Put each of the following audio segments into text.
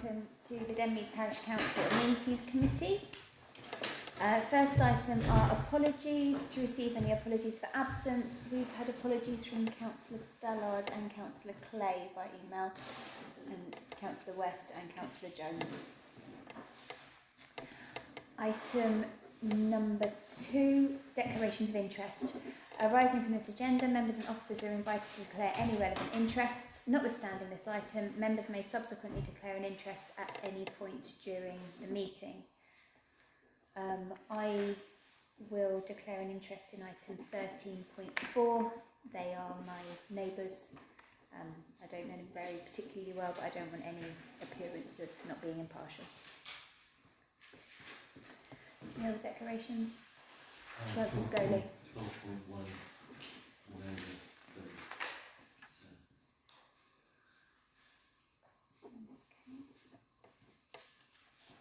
welcome to the Denmead Parish Council Amenities Committee. First item are apologies. To receive any apologies for absence, we've had apologies from Councillor Stallard and Councillor Clay by email, and Councillor West and Councillor Jones. Item number 2, declarations of interest. Arising from this agenda, members and officers are invited to declare any relevant interests. Notwithstanding this item, members may subsequently declare an interest at any point during the meeting. I will declare an interest in item 13.4. They are my neighbours. I don't know them very particularly well, but I don't want any appearance of not being impartial. Any other declarations? Councillor Scoley. 12.1.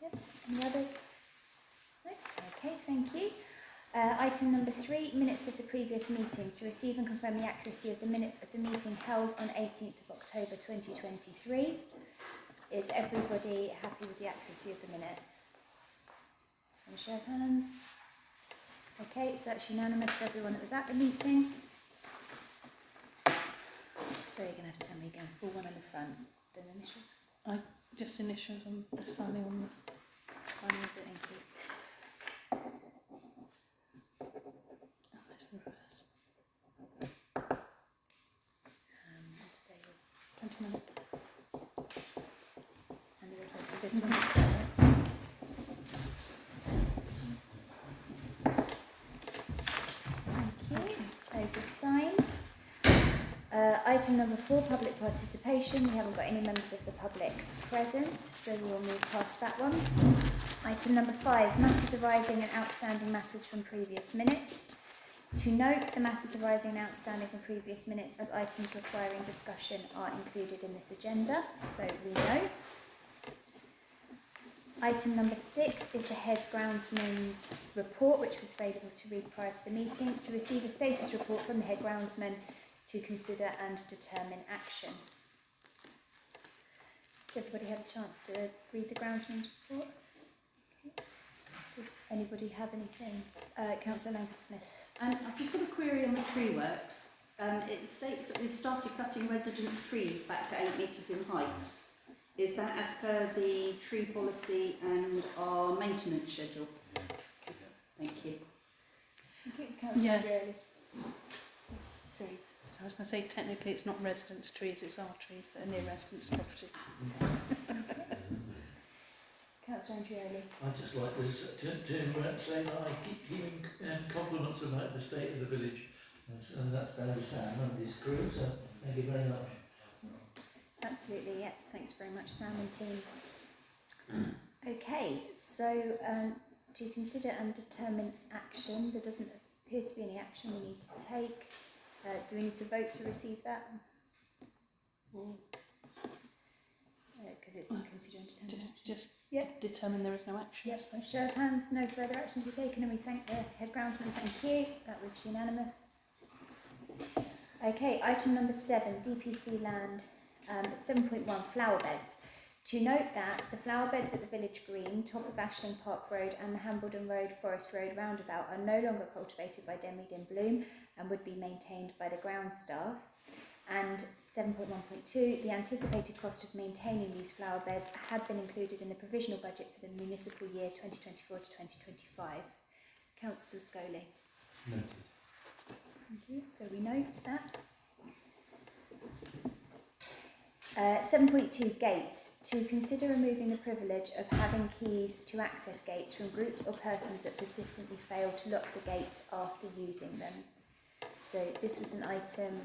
Yep. Any others? No? Okay, thank you. Item number 3, minutes of the previous meeting. To receive and confirm the accuracy of the minutes of the meeting held on 18th of October 2023. Is everybody happy with the accuracy of the minutes? Can I show of hands? Okay, so that's unanimous for everyone that was at the meeting. So you're going to have to tell me again, full one on the front, then initials? Just initials on the signing on the signing of it. Thank you. Oh, that's the reverse. Today was 29. and the reverse of this one. Thank you. Those are signed. Item number 4, public participation. We haven't got any members of the public present, so we'll move past that one. Item number 5, matters arising and outstanding matters from previous minutes. To note, the matters arising and outstanding from previous minutes as items requiring discussion are included in this agenda, so we note. Item number 6 is the head groundsman's report, which was available to read prior to the meeting. To receive a status report from the head groundsman to consider and determine action. Has everybody had a chance to read the groundsman's report? Okay. Does anybody have anything? Councillor Langford-Smith. I've just got a query on the tree works. It states that we've started cutting resident trees back to 8 metres in height. Is that as per the tree policy and our maintenance schedule? Thank you. Okay, Councillor Yeah. Gurley. Sorry. So I was going to say, technically it's not residents' trees, it's our trees that are near residents' property. Councillor Andrioli. I'd just like to say that I keep giving compliments about the state of the village, and that's down to Sam and his crew, so thank you very much. Absolutely, yeah. Thanks very much, Sam and team. Okay, so to consider and determine action, there doesn't appear to be any action we need to take. Do we need to vote to receive that? Because it's not consider and determine. Just Yeah. determine there is no action, I Yes, suppose. show of hands, no further action to be taken, and we thank the head groundsman. Thank you. That was unanimous. Okay, item number 7, DPC land, 7.1, flower beds. To note that the flower beds at the Village Green, top of Ashling Park Road and the Hambledon Road, Forest Road roundabout are no longer cultivated by Denmead in Bloom and would be maintained by the ground staff. And 7.1.2, the anticipated cost of maintaining these flower beds had been included in the provisional budget for the municipal year 2024 to 2025. Councillor Scoley. Noted. Thank you. So we note that. 7.2, gates. To consider removing the privilege of having keys to access gates from groups or persons that persistently fail to lock the gates after using them. So this was an item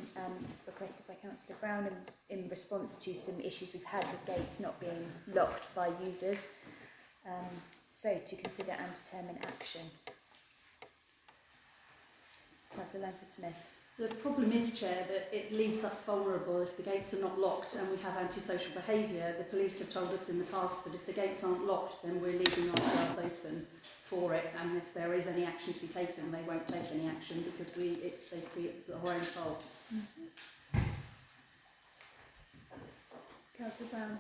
requested by Councillor Brown in response to some issues we've had with gates not being locked by users. So to consider and determine action. Councillor Langford-Smith. The problem is, Chair, that it leaves us vulnerable if the gates are not locked and we have antisocial behaviour. The police have told us in the past that if the gates aren't locked, then we're leaving ourselves open for it, and if there is any action to be taken, they won't take any action because they see it as our own fault. Councillor Brown.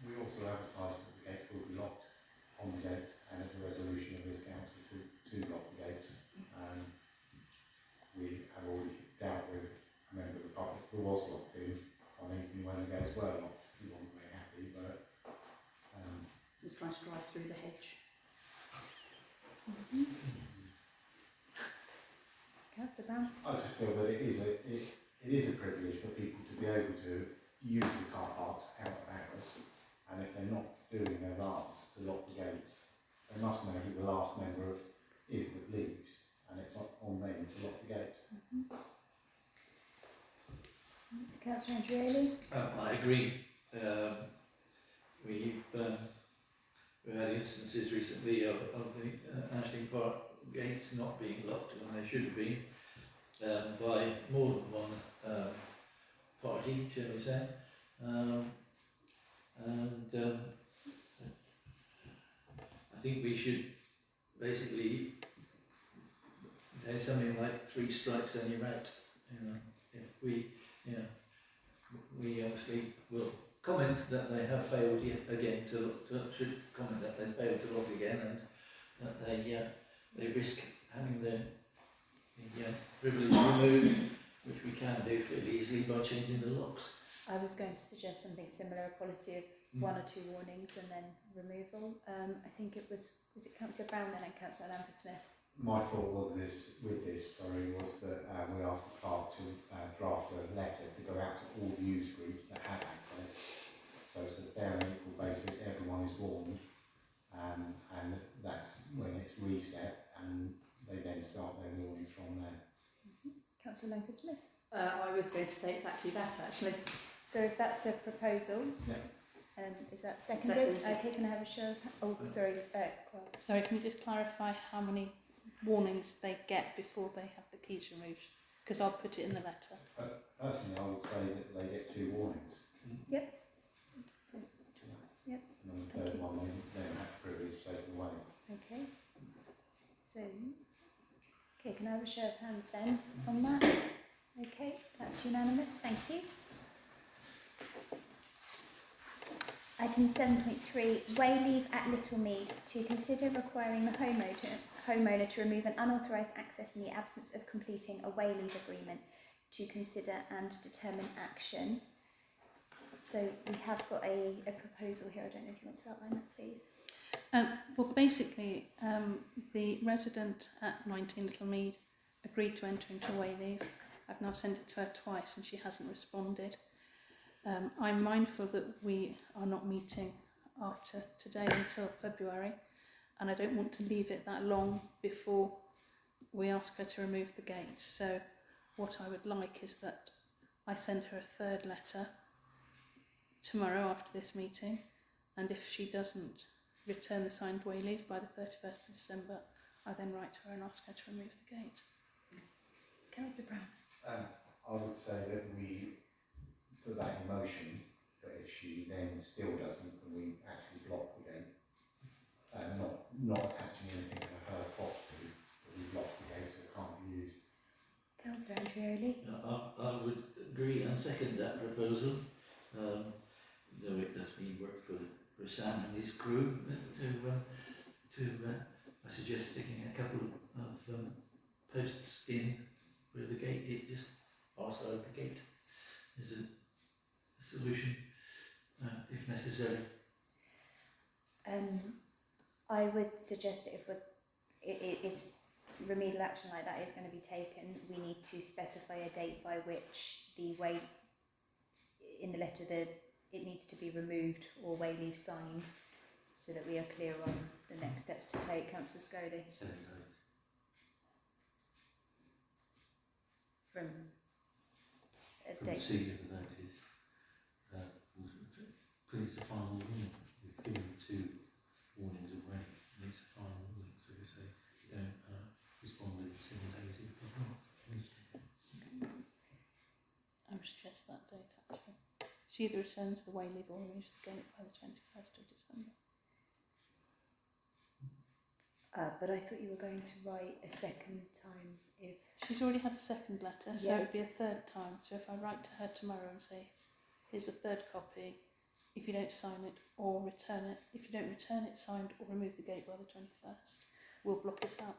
We also advertise that the gates will be locked on the gates, and it's a resolution of this council to lock the gates. We have already dealt with a member of the public who was locked in on evening when the gates were locked. He wasn't very happy, but He was trying to drive through the hedge. Councillor Brown. I just feel that it is a privilege for people to be able to use the car parks out of hours, and if they're not doing as asked to lock the gates, they must know who the last member is that leaves, and it's on them to lock the gates. Councillor Andreoli. I agree. We've had instances recently of the Ashling Park gates not being locked when they should have been by more than one party, shall we say. I think we should basically say something like 3 strikes and you're out. If we, we obviously will comment that they have failed yet again should comment that they failed to lock again, and that they risk having the privilege removed, which we can do fairly easily by changing the locks. I was going to suggest something similar, a policy of 1 or 2 warnings and then removal. I think it was it Councillor Brown then and Councillor Lamford-Smith? My thought was was that we asked the clerk to draft a letter to go out to all the user groups that have access, so it's a fair and equal basis, everyone is warned, and that's when it's reset, and they then start their warnings from there. Councillor Lamford-Smith. I was going to say exactly that, actually. So if that's a proposal, is that seconded? Seconded. Okay, can I have a show of sorry, Sorry, can you just clarify how many warnings they get before they have the keys removed? Because I'll put it in the letter. Personally, I would say that they get 2 warnings. So, yep. And on the third one, they don't have the privilege taken away. Okay. So, okay, can I have a show of hands then on that? Okay, that's unanimous, thank you. Item 7.3, way leave at Littlemead, to consider requiring the homeowner to remove an unauthorised access in the absence of completing a way leave agreement, to consider and determine action. So we have got a proposal here. I don't know if you want to outline that, please. Well, basically, the resident at 19 Littlemead agreed to enter into a way leave. I've now sent it to her twice and she hasn't responded. I'm mindful that we are not meeting after today until February, and I don't want to leave it that long before we ask her to remove the gate. So what I would like is that I send her a 3rd letter tomorrow after this meeting, and if she doesn't return the signed way leave by the 31st of December, I then write to her and ask her to remove the gate. Councillor Brown. I would say that we put that in motion, but if she then still doesn't, then we actually block the gate. Not attaching anything to her property, but we block the gate so it can't be used. Councillor Andreoli. I would agree and second that proposal, though it does mean work for Sam and his crew I suggest sticking a couple of posts in where the gate, it just outside the gate is a solution if necessary. I would suggest that if remedial action like that is going to be taken, we need to specify a date by which the way in the letter it needs to be removed or way leave signed, so that we are clear on the next steps to take. Councillor Scody. 7 days. From a From date. receipt of the notice, please the final warning. We've given 2 warnings already. It's the final warning, so we say don't respond within 7 days if you've not. I would suggest that date actually. She either returns the way leave or removes the gate by the 21st of December. But I thought you were going to write a second time if... She's already had a 2nd letter, so Yeah. it would be a 3rd time. So if I write to her tomorrow and say, here's a 3rd copy, if you don't sign it or return it. If you don't return it signed or remove the gate by the 21st, we'll block it up.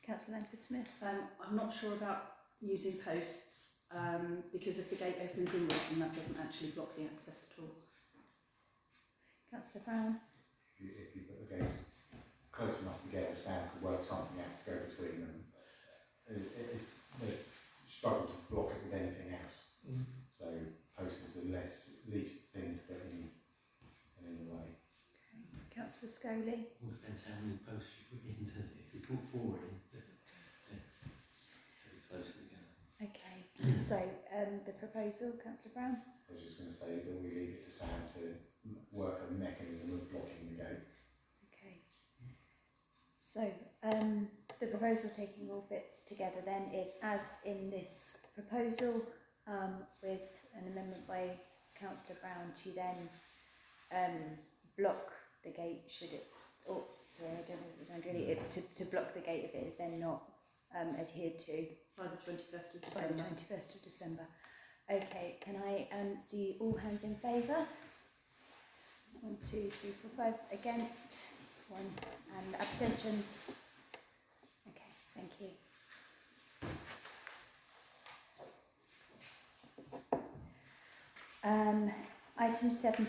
Councillor Langford-Smith. I'm not sure about using posts because if the gate opens inwards, then that doesn't actually block the access at all. Councillor Brown. If you put the gates close enough together, Sam could work something out to go between them. There's struggle to block it with anything else. So post is the least thing to put in the way. Councillor Scoley. All depends how many posts you put into it. If you put 4 in, then very close together. Okay, so the proposal, Councillor Brown. I was just going to say that we leave it to Sam to work a mechanism of blocking the gate. Okay. So the proposal, taking all bits together then, is as in this proposal, with an amendment by Councillor Brown to then block the gate should it, or sorry, I don't know if it was really, to block the gate if it is then not adhered to By the 21st of by the December. 21st of December. Okay, can I see all hands in favour? 1, 2, 3, 4, 5 against, 1 and abstentions. Okay, thank you. Item 7.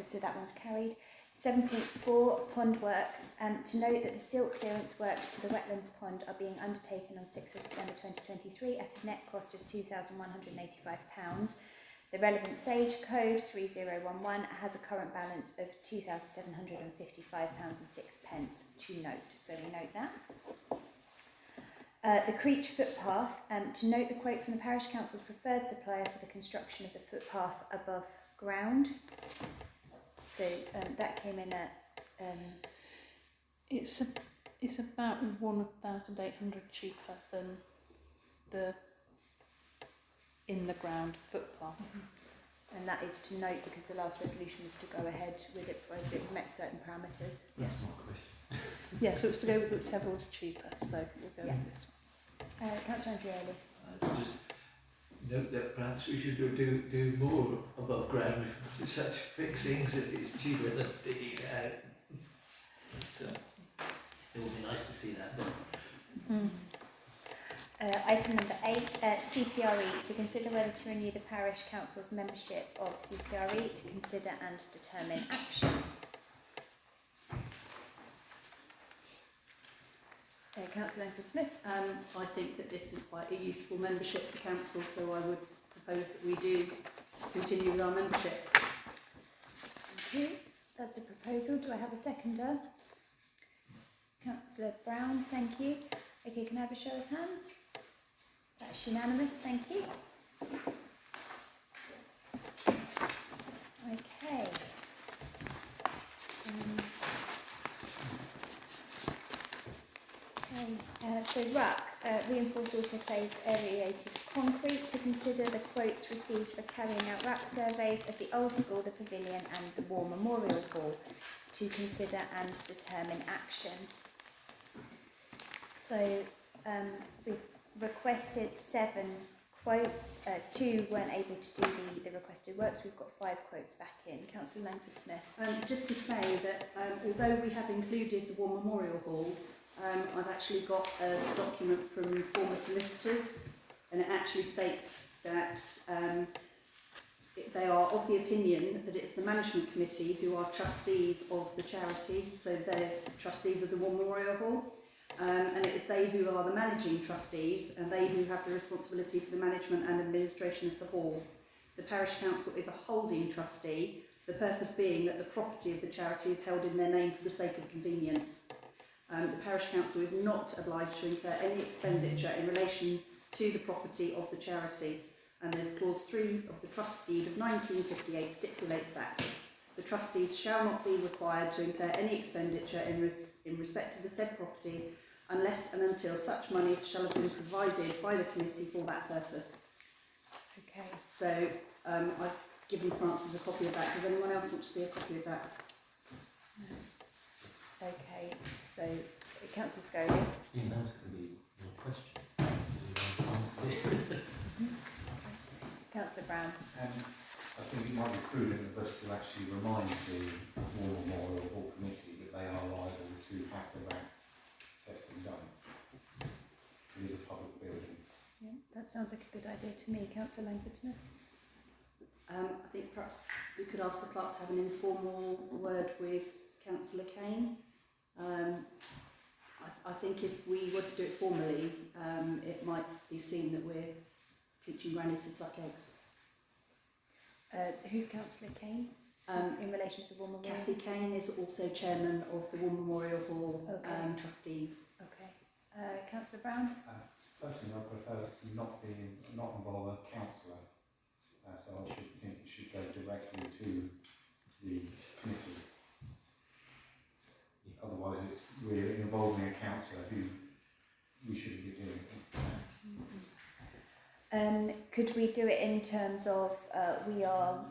So that one's carried. 7.4 Pond Works. To note that the silt clearance works to the wetlands pond are being undertaken on 6th of December 2023 at a net cost of £2,185. The relevant Sage Code 3011 has a current balance of £2,755.06 to note. So we note that. The Creech footpath. To note the quote from the Parish Council's preferred supplier for the construction of the footpath above ground. So that came in at It's about 1,800 cheaper than the in the ground footpath. and that is to note because the last resolution was to go ahead with it provided it met certain parameters. Yes. That's my question. Yeah, so it's to go with whichever was cheaper. So we'll go Yeah. with this one. Councillor Andrioli. Just note that perhaps we should do more above ground with such fixings if it's cheaper than digging it out. But, it would be nice to see that done. Item number 8, CPRE, to consider whether to renew the Parish Council's membership of CPRE, to consider and determine action. Councillor Langford-Smith. I think that this is quite a useful membership for council, so I would propose that we do continue with our membership. Thank you. That's a proposal. Do I have a seconder? Councillor Brown, thank you. Okay, can I have a show of hands? That's unanimous, thank you. Okay. So RUC, reinforced autoclave aerated concrete, to consider the quotes received for carrying out RUC surveys of the Old School, the Pavilion and the War Memorial Hall, to consider and determine action. So we've requested 7 quotes, 2 weren't able to do the requested works, we've got 5 quotes back in. Councillor Langford-Smith. Just to say that although we have included the War Memorial Hall, I've actually got a document from former solicitors, and it actually states that they are of the opinion that it's the management committee who are trustees of the charity, so they're trustees of the War Memorial Hall, and it is they who are the managing trustees and they who have the responsibility for the management and administration of the hall. The Parish Council is a holding trustee, the purpose being that the property of the charity is held in their name for the sake of convenience. The Parish Council is not obliged to incur any expenditure in relation to the property of the charity, and there's clause 3 of the Trust Deed of 1958 stipulates that the trustees shall not be required to incur any expenditure in respect of the said property unless and until such monies shall have been provided by the committee for that purpose. Okay. So I've given Francis a copy of that. Does anyone else want to see a copy of that? Okay, so Councillor Scoley. Yeah, that was going to be my question. Councillor Brown. think it might be prudent of us to actually remind the War Memorial Hall Committee that they are liable to have the RAT testing done. It is a public building. Yeah, that sounds like a good idea to me. Councillor Langford-Smith. I think perhaps we could ask the clerk to have an informal word with Councillor Kane. I think if we were to do it formally, it might be seen that we're teaching Granny to suck eggs. Who's Councillor Kane? In relation to the War Memorial? Kathy Kane is also chairman of the War Memorial Hall Okay. trustees. Okay. Councillor Brown? Personally, I prefer to not involve a councillor, so I should think it should go directly to the committee. Otherwise, we're involving a councillor who we shouldn't be doing. Could we do it in terms of we are,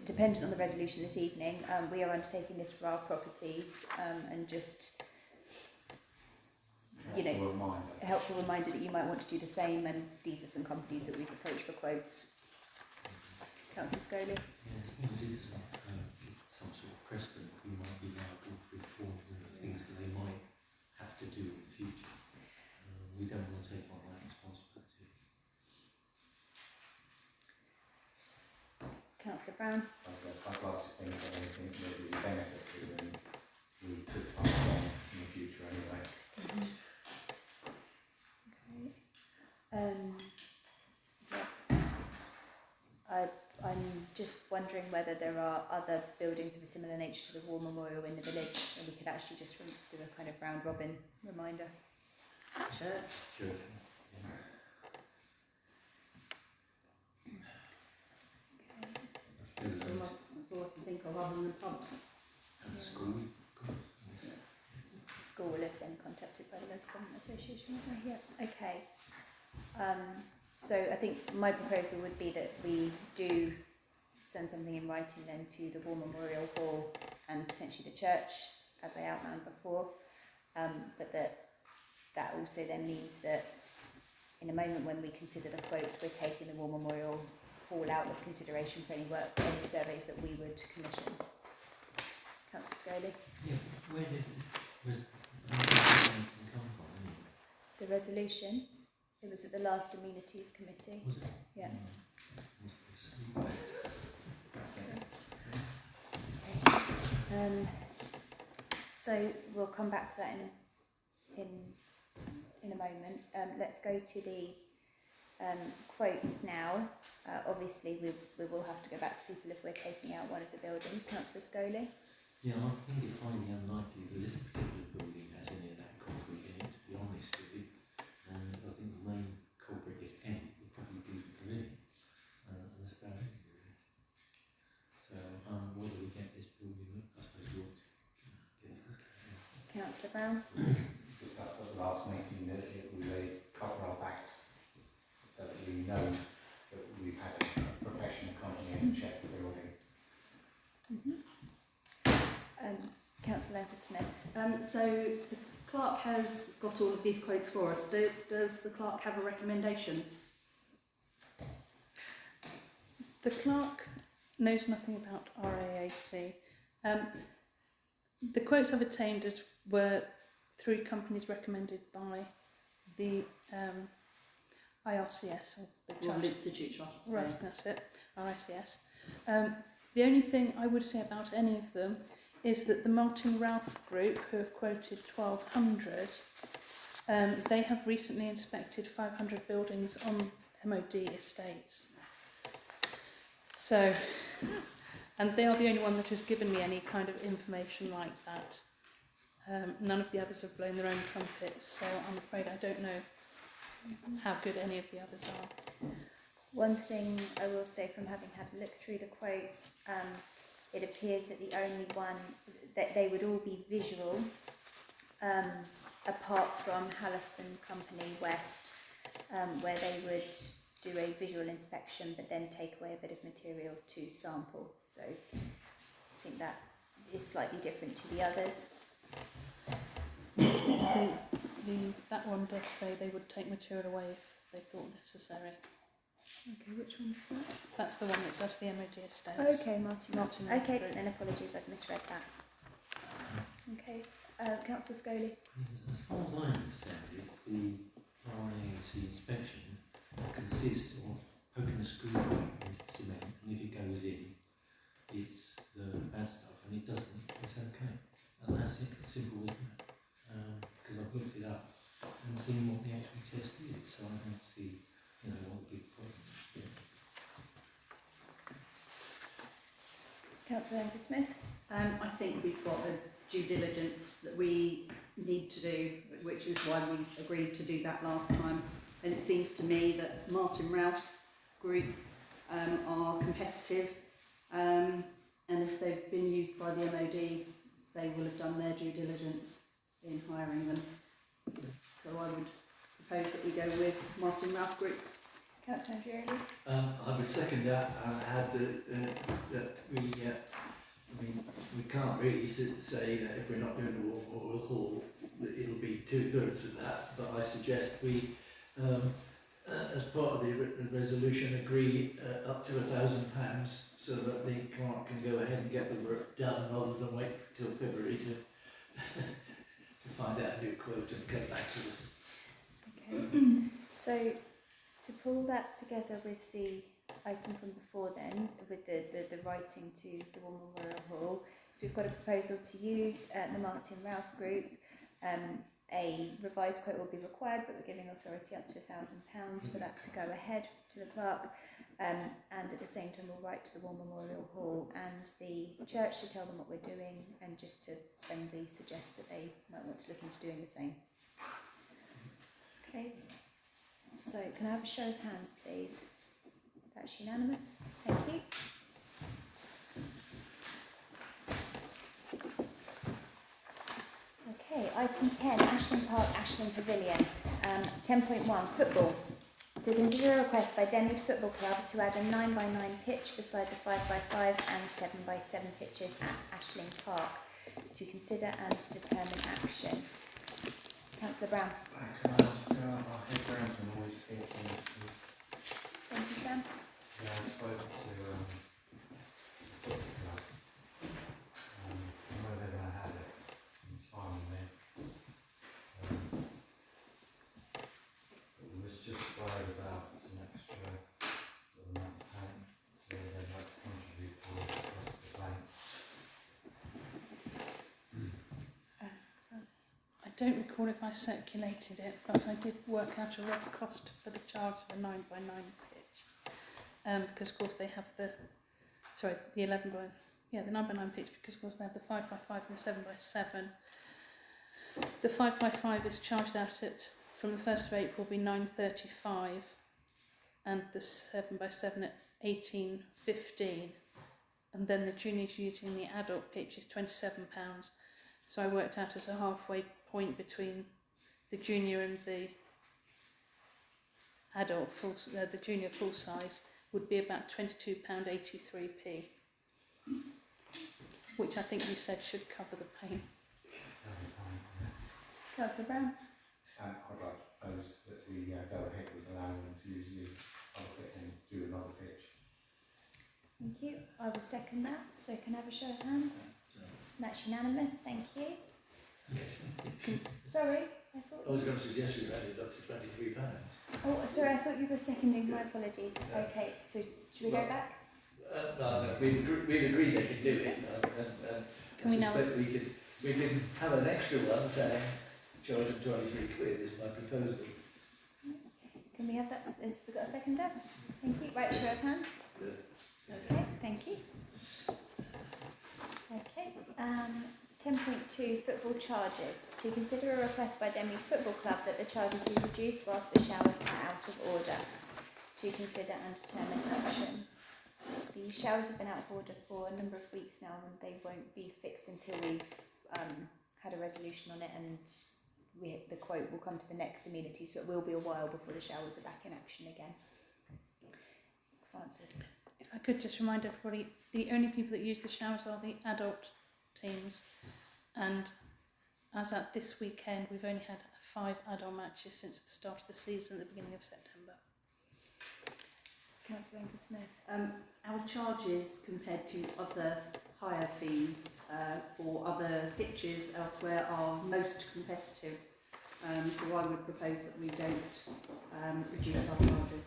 dependent on the resolution this evening, we are undertaking this for our properties and just, you know, a helpful reminder that you might want to do the same, and these are some companies that we've approached for quotes. Councillor Scully? Yeah, as long as it doesn't give some sort of precedent, we might be liable for informing of things that they might have to do in the future. We don't want to take on that responsibility. Councillor Brown? I'd like to think that anything that is a benefit to them, we could pass on in the future anyway. Okay. I'm just wondering whether there are other buildings of a similar nature to the War Memorial in the village, and we could actually just do a kind of round robin reminder. Church. Sure. Yeah. That's all I can think of other than pubs. And school. The school will have been contacted by the local government association, won't they? Yeah. Okay. So I think my proposal would be that we do send something in writing then to the War Memorial Hall and potentially the church, as I outlined before, but that also then means that in a moment when we consider the quotes, we're taking the War Memorial Hall out of consideration for any work, any surveys that we would commission. Councillor Scully? Yeah, where did this come from anyway? The resolution, it was at the last Amenities Committee. Was it? Yeah. Was this? So we'll come back to that in a moment. Let's go to the quotes now. Obviously, we will have to go back to people if we're taking out one of the buildings. Councillor Scully? Yeah, I think it's highly unlikely that this particular building has any of that concrete in it, to be honest with you. And I think the main culprit, if any, would probably be the pavilion. And that's about it, really. So, whether we get this building, I suppose we ought to get it. Councillor Brown? Discussed at the last meeting that it was a cover our backs so that we know that we've had a professional company in check the building. Councillor Langford-Smith? So the clerk has got all of these quotes for us. Does the clerk have a recommendation? The clerk knows nothing about RAAC. The quotes I've obtained were through companies recommended by the IRCS, or the Royal Chartered Institute Trust. Right, that's it, RICS. The only thing I would say about any of them is that the Martin Ralph Group, who have quoted 1,200, they have recently inspected 500 buildings on MOD estates. So, and they are the only one that has given me any kind of information like that. None of the others have blown their own trumpets, so I'm afraid I don't know how good any of the others are. One thing I will say from having had a look through the quotes, it appears that the only one, that they would all be visual, apart from Hallison Company West, where they would do a visual inspection but then take away a bit of material to sample. So I think that is slightly different to the others. That one does say they would take material away if they thought necessary. Okay, which one is that? That's the one that does the MOD estates. Okay, Martin. Martin Ralph Okay, Group. then apologies, I've misread that. Okay, Councillor Scully. Yes, as far as I understand it, the RAC inspection consists of poking a screwdriver into the cement, and if it goes in, it's the bad stuff, and it doesn't, it's okay. And that's it, it's simple as that. Because I've looked it up and seen what the actual test is, so I don't see, what the big problem is. Councillor Edward Smith. I think we've got a due diligence that we need to do, which is why we agreed to do that last time. And it seems to me that Martin Ralph Group are competitive, and if they've been used by the MOD, they will have done their due diligence in hiring them. So I would propose that we go with Martin Ralph Group. Councillor Andrew. I would second that and add that we can't really say that if we're not doing the War Memorial Hall, that it'll be 2/3 of that. But I suggest we, as part of the resolution, agree up to £1,000 so that the clerk can go ahead and get the work done rather than wait till February to to find out a new quote and come back to us. Okay. So to pull that together with the item from before then, with the writing to the War Memorial Hall, so we've got a proposal to use the Martin Ralph Group. A revised quote will be required, but we're giving authority up to £1,000 for that to go ahead to the clerk. And at the same time we'll write to the War Memorial Hall and the church to tell them what we're doing and just to friendly suggest that they might want to look into doing the same. Okay, so can I have a show of hands please? That's unanimous, thank you. Okay, item 10, Ashland Park, Ashland Pavilion. 10.1, football. To consider a request by Denwood Football Club to add a 9x9 pitch beside the 5x5 and 7x7 pitches at Ashland Park. To consider and determine action. Councillor Brown. Can I ask our head ground and all these things on this, please? Thank you, Sam. Yeah, I spoke to football club. I know they're going to have it. It's fine with me. But we was just worried about some extra little amount of paint, so they'd like to contribute towards the cost of the paint. I don't recall if I circulated it, but I did work out a rough cost for the charge of a 9x9 pitch. Because of course they have the 9x9 pitch, because of course they have the 5x5 and the 7x7. The 5x5 is charged out at, from the 1st of April, will be £9.35, and the 7x7 at £18.15. And then the juniors using the adult pitch is £27. So I worked out as a halfway point between the junior and the adult the junior full size would be about £22.83p, which I think you said should cover the paint. Councillor Brown. I'd like to propose that we go ahead with allowing them to use the other bit and do another pitch. Thank you. I will second that. So can I have a show of hands? That's unanimous, thank you. Yes. Sorry, I thought. I was going to suggest we added up to £23. Oh, sorry, I thought you were seconding. My apologies. Yeah. Okay, so should we go Well, back? No, we've agreed they can do it, and Can we I now? suspect we can have an extra one saying charge them £23 is my proposal. Can we have that? Has we got a seconder? Thank you. Right, show of hands. Okay, thank you. Okay. 10.2 football charges. To consider a request by Denwood Football Club that the charges be reduced whilst the showers are out of order. To consider and determine action. The showers have been out of order for a number of weeks now, and they won't be fixed until we've had a resolution on it, and the quote will come to the next amenity, so it will be a while before the showers are back in action again. Francis. If I could just remind everybody, the only people that use the showers are the adult teams, and as at this weekend we've only had 5 adult matches since the start of the season at the beginning of September. Councillor Langford-Smith. Our charges compared to other higher fees for other pitches elsewhere are most competitive. So I would propose that we don't reduce our charges.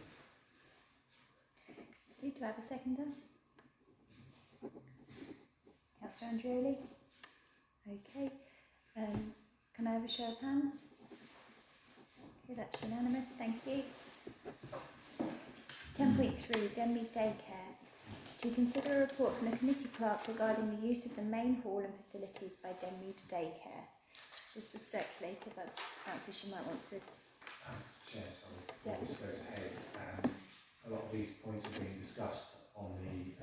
Do I have a seconder? Councillor Andreoli? Okay. Can I have a show of hands? Okay, that's unanimous, thank you. 10.3, Denmead Daycare. To consider a report from the committee clerk regarding the use of the main hall and facilities by Denmead Daycare. This was circulated, but Francis, you might want to... Chair, sorry, Yeah. before this goes ahead, a lot of these points are being discussed on the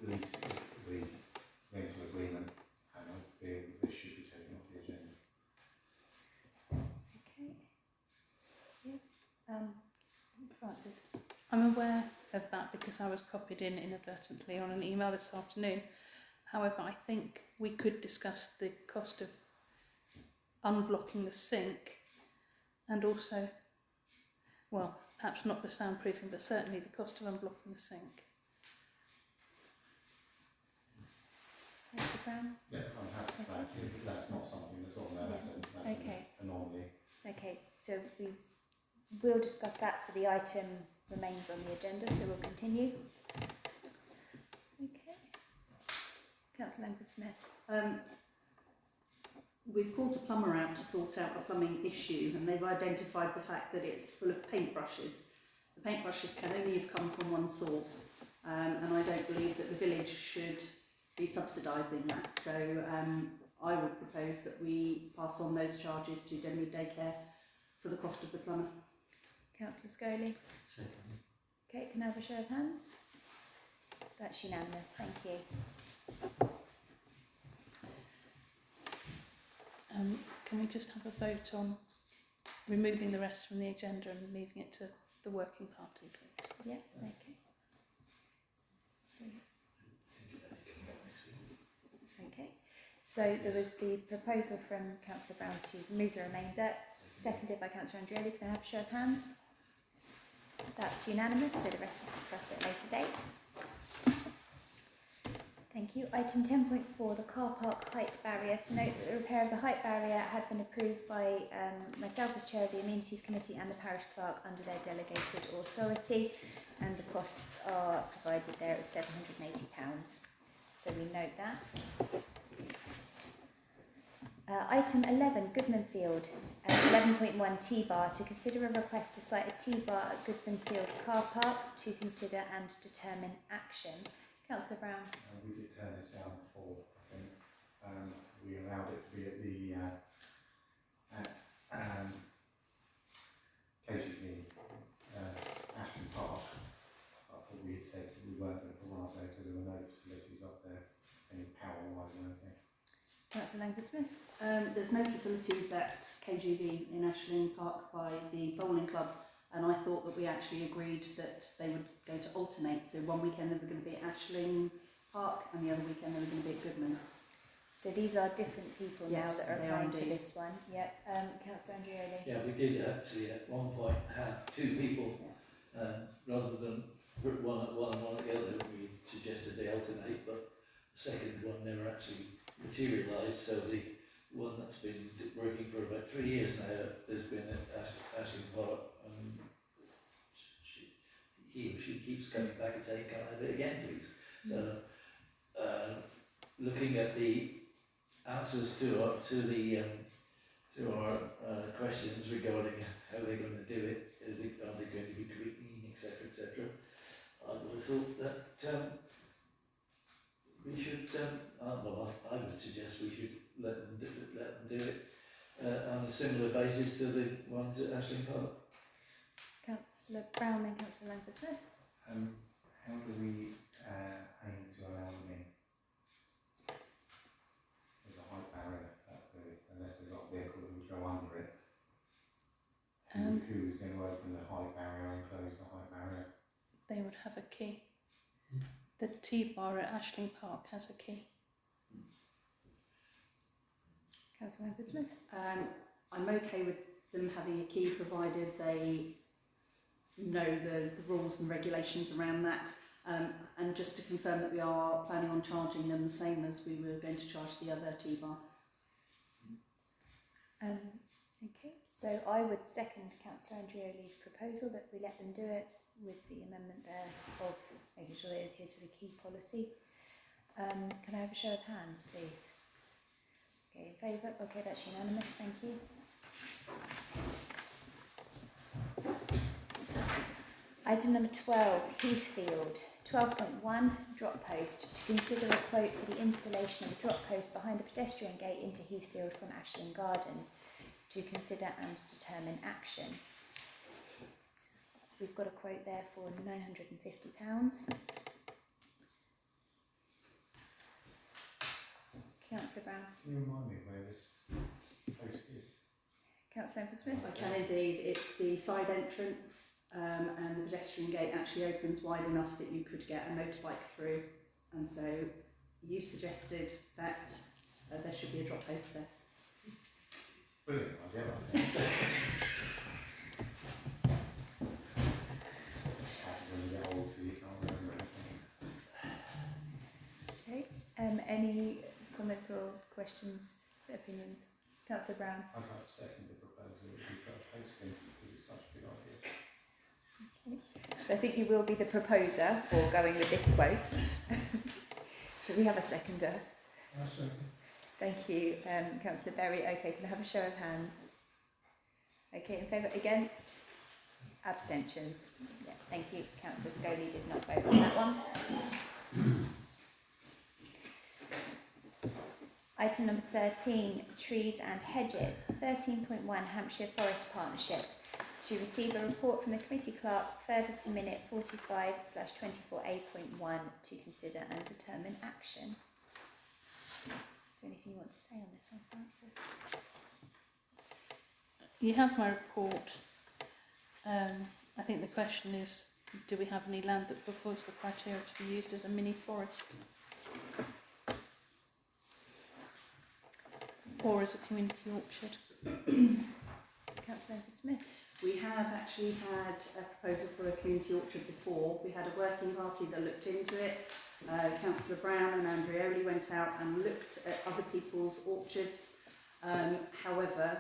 lease, the rental agreement, and I feel that this should be taken off the agenda. Okay. Yeah. Francis. I'm aware of that because I was copied in inadvertently on an email this afternoon. However, I think we could discuss the cost of unblocking the sink and also, well, perhaps not the soundproofing, but certainly the cost of unblocking the sink. Councillor Brown? Yeah, I'm happy with that. That's not something that's on there. That's Okay. an anomaly. Okay, so we will discuss that, so the item remains on the agenda, so we'll continue. Okay. Councillor Langford-Smith. We've called the plumber out to sort out a plumbing issue, and they've identified the fact that it's full of paintbrushes. The paintbrushes can only have come from one source, and I don't believe that the village should be subsidising that. So I would propose that we pass on those charges to Denmead Daycare for the cost of the plumber. Councillor Scully. Second. Okay, can I have a show of hands? That's unanimous, thank you. Can we just have a vote on removing the rest from the agenda and leaving it to the working party, please? Yeah, okay. So, okay, so there was the proposal from Councillor Brown to remove the remainder, seconded by Councillor Andreoli. Can I have a show of hands? That's unanimous, so the rest will be discussed at a later date. Thank you. Item 10.4, the car park height barrier. To note that the repair of the height barrier had been approved by myself as chair of the Amenities Committee and the parish clerk under their delegated authority, and the costs are provided there at £780. So we note that. Item 11, Goodman Field, 11.1 T-bar, to consider a request to site a T-bar at Goodman Field car park, to consider and determine action. Councillor Brown. We did turn this down before, I think. We allowed it to be at the KGB Ashton Park. I thought we had said that we weren't going to put one up there because there were no facilities up there, any power-wise or anything. Councillor Langford-Smith. There's no facilities at KGV in Ashling Park by the bowling club, and I thought that we actually agreed that they were going to alternate. So one weekend they were going to be at Ashling Park, and the other weekend they were going to be at Goodman's. So these are different people Yes, now that are they are applying for indeed. this one. Yep. Councillor Andreoli. Yeah, we did actually at one point have two people, rather than put one at one and one at the other. We suggested they alternate, but the second one never actually materialised. So the one that's been working for about 3 years now has been at Ashling Park, and he or she keeps coming back and saying, "Can I have it again, please?" So, looking at the answers to our questions regarding how they're going to do it, are they going to be green, etc., etc., I would have thought that we should. I would suggest we should let them do it on a similar basis to the ones at Ashling Park. Councillor Brown and Councillor Langford-Smith. How do we aim to allow them in? There's a height barrier unless there's got a vehicle that would go under it. Who is going to open the height barrier and close the height barrier? They would have a key. The T-bar at Ashling Park has a key. Councillor Langford-Smith. I'm okay with them having a key provided they know the rules and regulations around that. And just to confirm that we are planning on charging them the same as we were going to charge the other T-bar. Okay, so I would second Councillor Andreoli's proposal that we let them do it with the amendment there of making sure they adhere to the key policy. Can I have a show of hands, please? Okay, in favour? Okay, that's unanimous, thank you. Item number 12, Heathfield. 12.1, drop post. To consider a quote for the installation of a drop post behind the pedestrian gate into Heathfield from Ashland Gardens. To consider and determine action. So we've got a quote there for £950. Councillor Brown. Can you remind me where this post is? Councillor Enfield-Smith. I can indeed. It's the side entrance, and the pedestrian gate actually opens wide enough that you could get a motorbike through. And so you suggested that there should be a drop post there. Brilliant idea, I think. When you get old, so you can't remember anything. Okay. Any comments or questions, opinions? Councillor Brown. I'd like to second the proposal that we've got posting because it's such a good idea. Okay. So I think you will be the proposer for going with this quote. Do we have a seconder? I'll second. Thank you, Councillor Berry. Okay, can I have a show of hands? Okay, in favour, against? Abstentions? Yeah, thank you. Councillor Scoley did not vote on that one. Item number 13, trees and hedges. 13.1, Hampshire Forest Partnership. To receive a report from the committee clerk further to minute 45/24A.1 to consider and determine action. Is there anything you want to say on this one, Francis? You have my report. I think the question is, do we have any land that fulfils the criteria to be used as a mini forest? Or as a community orchard? Councillor Enfield-Smith. We have actually had a proposal for a community orchard before. We had a working party that looked into it. Councillor Brown and Andreoli went out and looked at other people's orchards. However,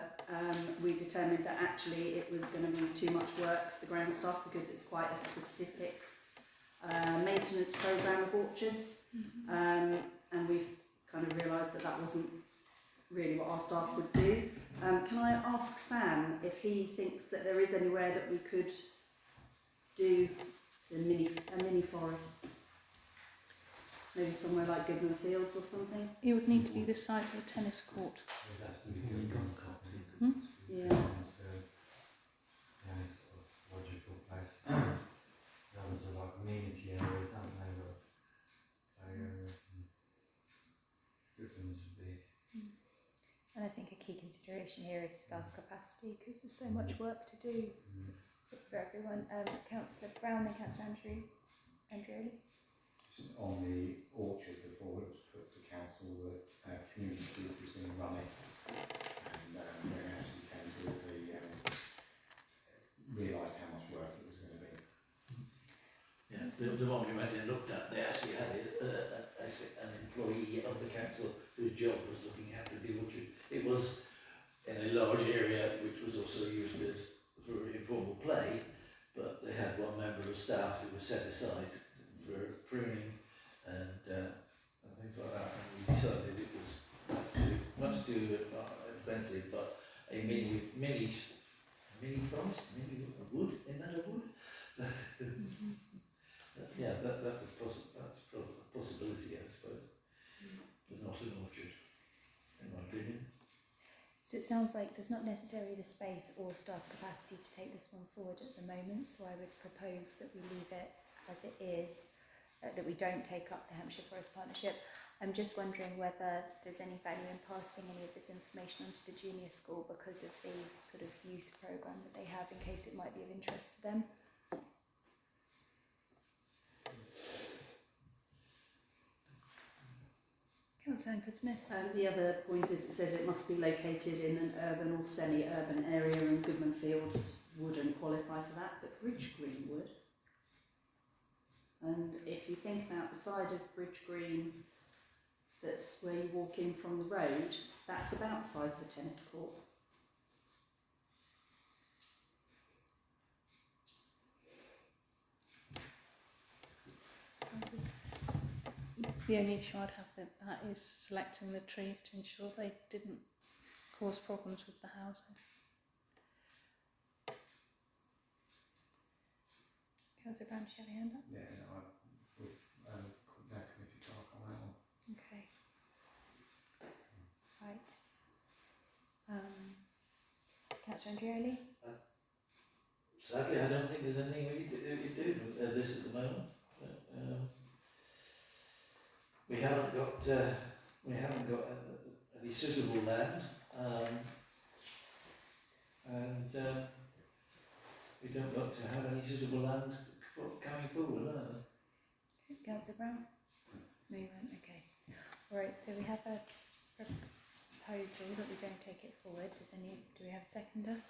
we determined that actually it was going to be too much work for the ground staff because it's quite a specific maintenance programme of orchards. And we've kind of realised that that wasn't really what our staff would do. Can I ask Sam if he thinks that there is anywhere that we could do a mini forest? Maybe somewhere like Goodman Fields or something? It would need to be the size of a tennis court. Hmm? Yeah. Logical place. Others are like amenity areas, aren't they? Play areas and Goodlands would be. And I think a key consideration here is staff capacity because there's so much work to do for everyone. Councillor Brown and Councillor Andreoli. Just on the orchard before it was put to council that community group was going to run it, and when it actually came to it, they realised how much work it was going to be. Yeah, the one we went and looked at, they actually had an employee of the council whose job was looking after the orchard. It was in a large area which was also used as for informal play, but they had one member of staff who was set aside for pruning and things like that, and we decided it was much too expensive, but a mini forest, mini wood, isn't that a wood? Yeah, that's a possibility, I suppose, but not an orchard, in my opinion. So it sounds like there's not necessarily the space or staff capacity to take this one forward at the moment, so I would propose that we leave it as it is, that we don't take up the Hampshire Forest Partnership. I'm just wondering whether there's any value in passing any of this information on to the junior school because of the sort of youth programme that they have, in case it might be of interest to them. Councillor Enfield-Smith. The other point is it says it must be located in an urban or semi-urban area, and Goodman Fields wouldn't qualify for that, but Bridge Green would. And if you think about the side of Bridge Green, that's where you walk in from the road, that's about the size of a tennis court. The only issue I'd have with that is selecting the trees to ensure they didn't cause problems with the houses. Councillor Brown, do you have your hand up? Yeah, no, I would, now committee clerk on that one. Okay. Right. Councillor Andrioli? Sadly, I don't think there's anything we can do with this at the moment. We haven't got any suitable land, and we don't look to have any suitable land coming forward either. Councillor Brown? No, you won't. Okay. All right. So we have a proposal that we don't take it forward. Do we have a seconder?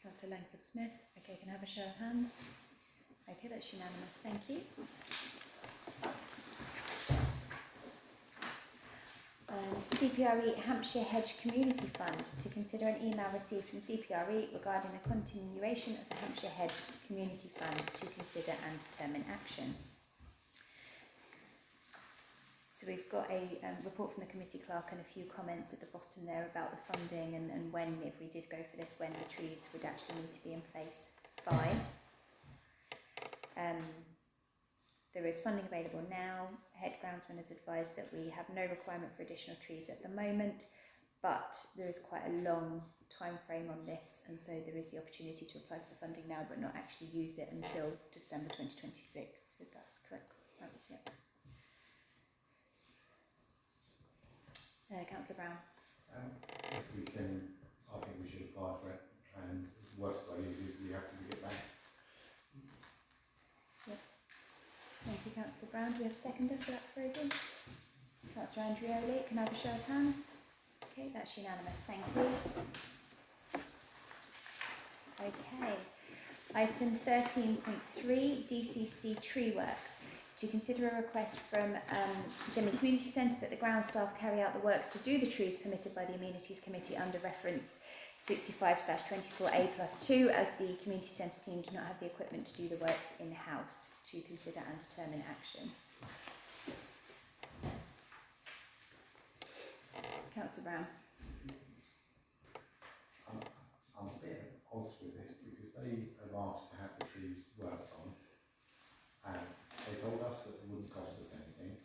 Councillor Langford Smith. Okay. Can I have a show of hands? Okay, that's unanimous. Thank you. CPRE Hampshire Hedge Community Fund to consider an email received from CPRE regarding the continuation of the Hampshire Hedge Community Fund to consider and determine action. So we've got a report from the committee clerk and a few comments at the bottom there about the funding and when, if we did go for this, when the trees would actually need to be in place by. There is funding available now. Head groundsman has advised that we have no requirement for additional trees at the moment, but there is quite a long time frame on this, and so there is the opportunity to apply for the funding now but not actually use it until December 2026, if that's correct. That's it. Councillor Brown. If we can, I think we should apply for it, and the worst way is we have to give it back. Thank you, Councillor Brown. Do we have a seconder for that proposal? Councillor Andrioli, can I have a show of hands? Okay, that's unanimous. Thank you. Okay. Item 13.3, DCC Tree Works. To consider a request from Denley Community Centre that the ground staff carry out the works to do the trees permitted by the Amenities Committee under reference 65/24A+2, as the community centre team do not have the equipment to do the works in-house, to consider and determine action. Councillor Brown. I'm a bit at odds with this because they have asked to have the trees worked on, and they told us that it wouldn't cost us anything.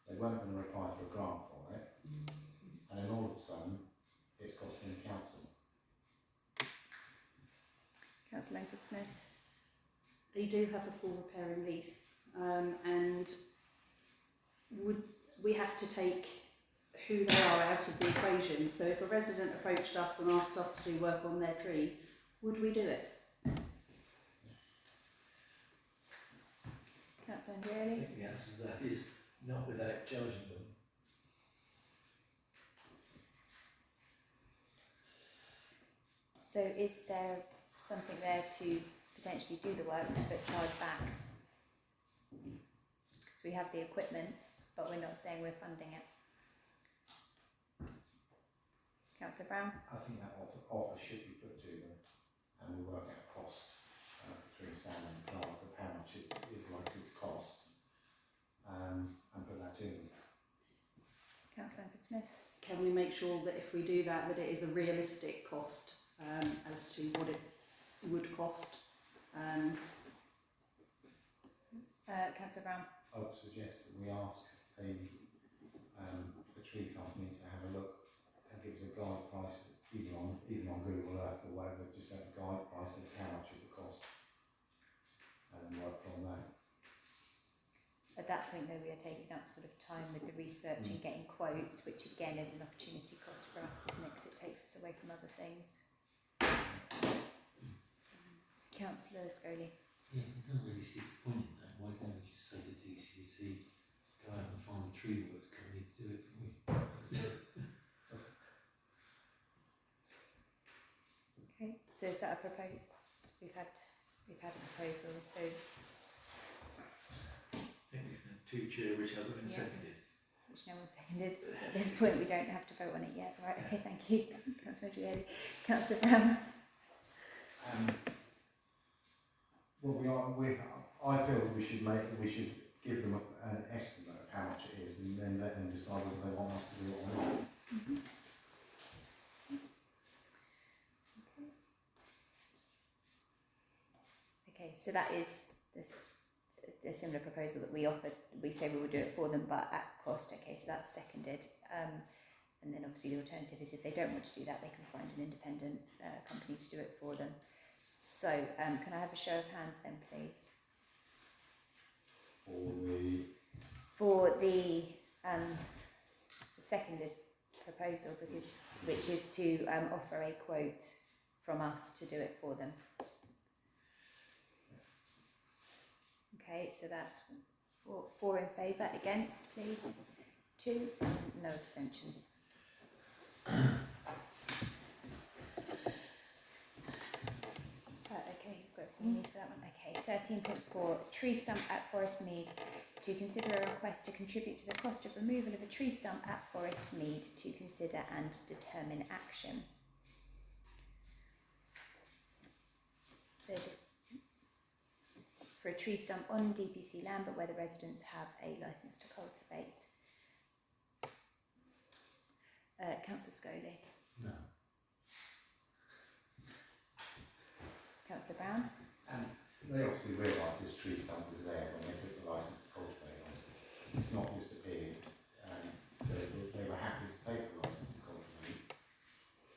They weren't going to apply for a grant for it, and then all of a sudden it's costing the council. Councillor Langford Smith. They do have a full repairing lease, and would we have to take who they are out of the equation? So if a resident approached us and asked us to do work on their tree, would we do it? Councillor I Andrioli. think the answer to that is not without charging them. So is there something there to potentially do the work but charge back? Because we have the equipment, but we're not saying we're funding it. Councillor Brown. I think that offer should be put to them, and we work out cost between Sam and Clark of how much it is likely to cost, and put that to them. Councillor Langford Smith. Can we make sure that if we do that, that it is a realistic cost as to what it would cost? Councillor Brown. I would suggest that we ask a tree company to have a look and give us a guide price, even on Google Earth or whatever, just have a guide price of how much it would cost, and work from that. At that point though, we are taking up sort of time with the research and getting quotes, which again is an opportunity cost for us, isn't it, because it takes us away from other things. Councillor Scully. Yeah, I don't really see the point in that. Why don't we just say to DCC, go out and find a tree works company to do it for me? Okay, so is that a we've had a proposal, so I think we've had 2 chair which haven't been Yeah. seconded. which no one seconded. So at this point, we don't have to vote on it yet. Right? Okay, thank you, Councillor Gielli. Councillor Brown. I feel that we should give them an estimate of how much it is, and then let them decide whether they want us to do it or not. Okay, so that is a similar proposal that we offered. We say we will do it for them, but at cost. Okay, so that's seconded. And then obviously the alternative is if they don't want to do that, they can find an independent company to do it for them. So can I have a show of hands then, please? For the seconded proposal, which is to offer a quote from us to do it for them. Okay, so that's 4 in favour, against, please. 2, no abstentions. Is that okay? You've got everything you need for that one? Okay, 13.4, tree stump at Forest Mead. To consider a request to contribute to the cost of removal of a tree stump at Forest Mead, to consider and determine action. So for a tree stump on DPC land, but where the residents have a licence to cultivate. Councillor Scully. No. Councillor Brown. They obviously realised this tree stump was there when they took the licence to cultivate on it. It's not just appeared, so they were happy to take the licence to cultivate,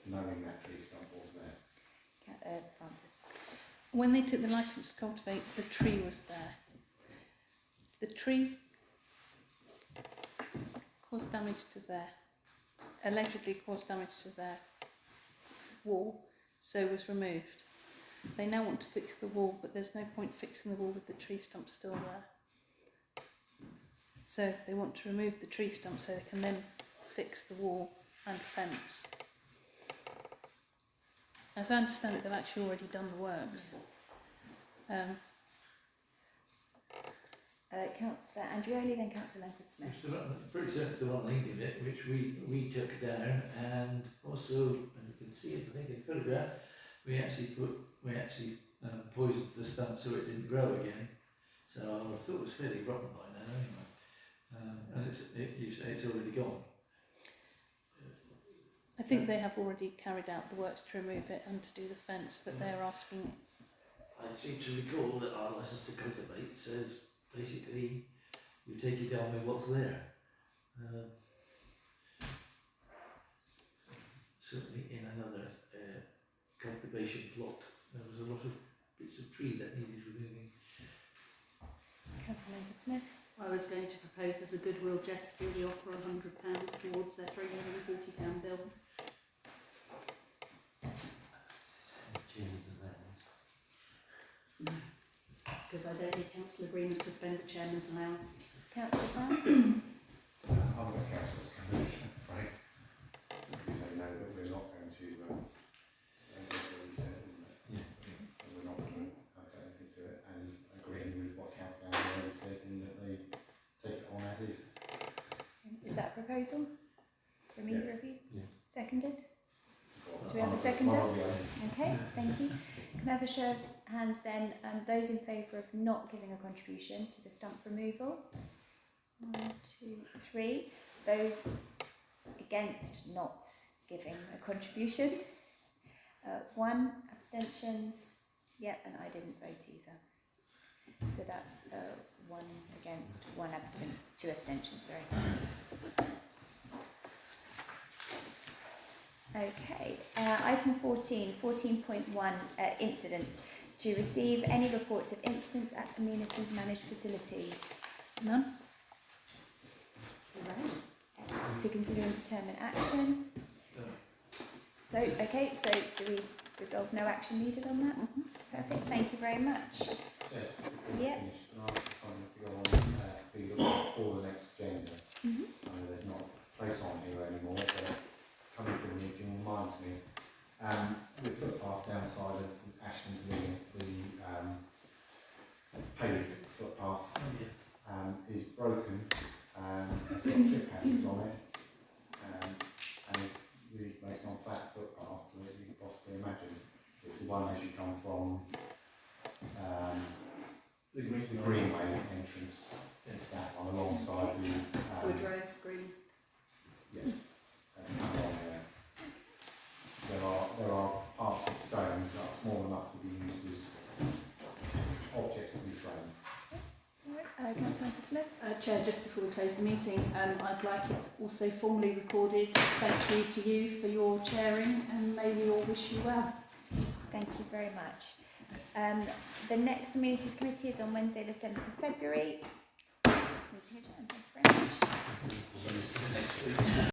knowing that tree stump was there. Francis. When they took the licence to cultivate, the tree was there. The tree caused damage to allegedly caused damage to their wall, so was removed. They now want to fix the wall, but there's no point fixing the wall with the tree stump still there. So they want to remove the tree stump so they can then fix the wall and fence. As I understand it, they've actually already done the works. Councillor Andreoli, then Councillor Langford-Smith. Pretty certain it's the one link of it, which we took down, and also, and you can see it, I think in the photograph, we actually poisoned the stump so it didn't grow again. So I thought it was fairly rotten by now anyway. And you say it's already gone. I think they have already carried out the works to remove it and to do the fence, but they're asking. I seem to recall that our licence to cultivate says basically you take it down with what's there. Certainly in another cultivation plot there was a lot of bits of tree that needed removing. Councillor Langford-Smith. I was going to propose as a goodwill gesture we offer £100 towards their £340 bill. Because I don't need council agreement to spend the chairman's allowance. Councillor Brown. I'm going to cancel this convention, I'm afraid. We say no, but we're not going to, that's what we said, isn't it? Yeah. And we're not going to add anything to it, and agreeing with what Councillor Andrew said, in that they take it on as is. Is that a proposal from either of you? Yeah. Seconded? Do we have a seconder? Okay, thank you. Can I have a show of hands then, those in favour of not giving a contribution to the stump removal? 1, 2, 3. Those against not giving a contribution? 1, abstentions? Yeah, and I didn't vote either. So that's 1 against, 1 abstention, 2 abstentions, sorry. Okay, item 14.1, incidents. To receive any reports of incidents at amenities managed facilities. None? Right. To consider and determine action. So, okay, so do we resolve no action needed on that? Perfect, thank you very much. Yeah. Yeah. Finished, and ask someone to go on, be looking for the next agenda. I know there's not a place on here anymore, but coming to the meeting reminds me. The footpath down the side of Ashton Pavilion, we has got trip hazards on it, and it's on flat footpath that you can possibly imagine. It's the one as you come from The the Greenway entrance. It's that one alongside the Woodrow Green. yes, come on there. There are parts of stones that are small enough to be used as objects to be thrown. Sorry, Councillor Smith. Chair, just before we close the meeting, I'd like it also formally recorded. Thank you to you for your chairing, and may we all wish you well. Thank you very much. The next Amenities Committee is on Wednesday the 7th of February. Meeting adjourned. Thank you very much. Next week.